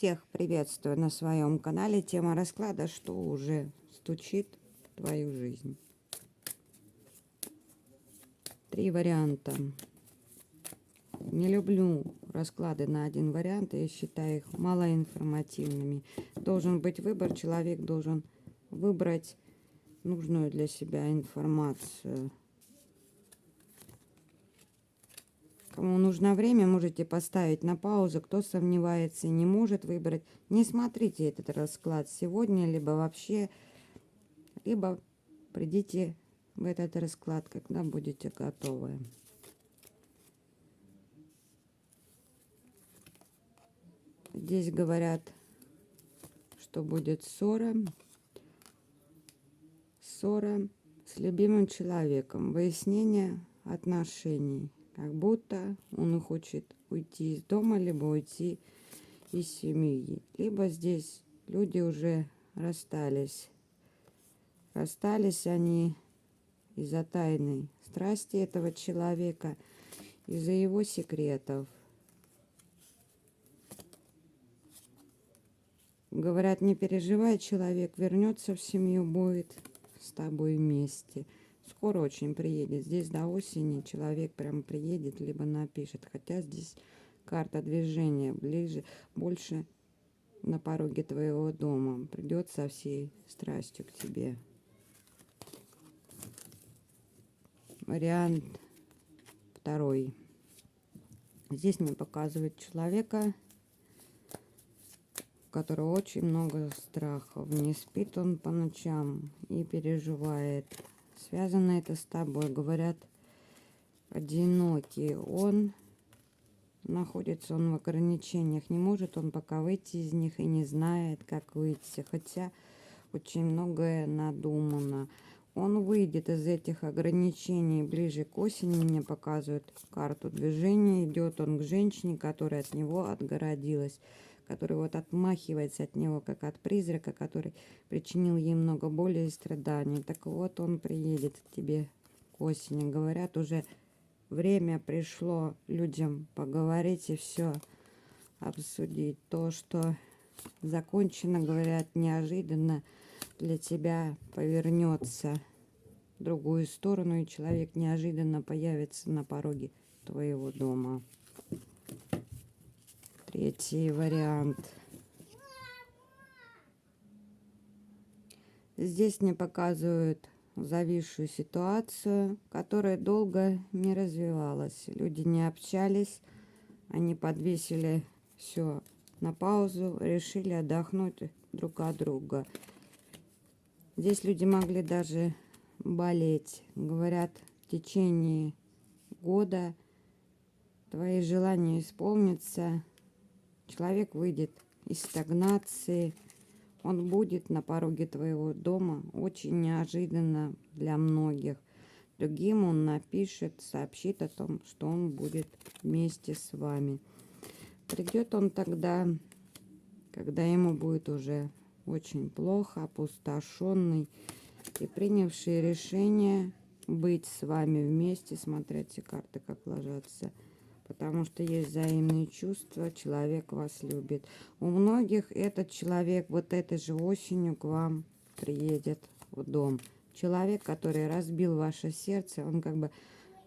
Всех приветствую на своем канале. Тема расклада: что уже стучит в твою жизнь. 3 варианта. Не люблю расклады на один вариант, я считаю их малоинформативными. Должен быть выбор, человек должен выбрать нужную для себя информацию. Кому нужно время, можете поставить на паузу. Кто сомневается и не может выбрать, не смотрите этот расклад сегодня, либо вообще, либо придите в этот расклад, когда будете готовы. Здесь говорят, что будет ссора с любимым человеком, выяснение отношений. Как будто он хочет уйти из дома, либо уйти из семьи. Либо здесь люди уже расстались. Расстались они из-за тайной страсти этого человека, из-за его секретов. Говорят, не переживай, человек вернется в семью, будет с тобой вместе. Скоро очень приедет. Здесь до осени человек прям приедет, либо напишет. Хотя здесь карта движения ближе, больше на пороге твоего дома. Придет со всей страстью к тебе. Вариант второй. Здесь мне показывает человека, у которого очень много страхов. Не спит он по ночам и переживает. Связано это с тобой. Говорят, одинокий он. Находится он в ограничениях. Не может он пока выйти из них и не знает, как выйти. Хотя очень многое надумано. Он выйдет из этих ограничений ближе к осени. Мне показывают карту движения. Идет он к женщине, которая от него отгородилась, который вот отмахивается от него, как от призрака, который причинил ей много боли и страданий. Так вот, он приедет к тебе к осени. Говорят, уже время пришло людям поговорить и все обсудить. То, что закончено, говорят, неожиданно для тебя повернется в другую сторону, и человек неожиданно появится на пороге твоего дома. Третий вариант. Здесь мне показывают зависшую ситуацию, которая долго не развивалась. Люди не общались, они подвесили все на паузу, решили отдохнуть друг от друга. Здесь люди могли даже болеть. Говорят, в течение года твои желания исполнятся. Человек выйдет из стагнации, он будет на пороге твоего дома очень неожиданно для многих. Другим он напишет, сообщит о том, что он будет вместе с вами. Придет он тогда, когда ему будет уже очень плохо, опустошенный и принявший решение быть с вами вместе. Смотрите карты, как ложатся. Потому что есть взаимные чувства, человек вас любит. У многих этот человек вот этой же осенью к вам приедет в дом. Человек, который разбил ваше сердце, он как бы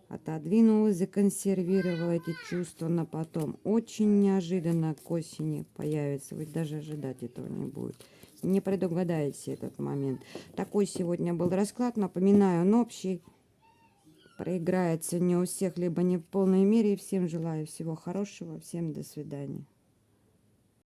отодвинул и законсервировал эти чувства на потом. Очень неожиданно к осени появится. Вы даже ожидать этого не будет. Не предугадаете этот момент. Такой сегодня был расклад. Напоминаю, он общий. Проиграется не у всех, либо не в полной мере. Всем желаю всего хорошего. Всем до свидания.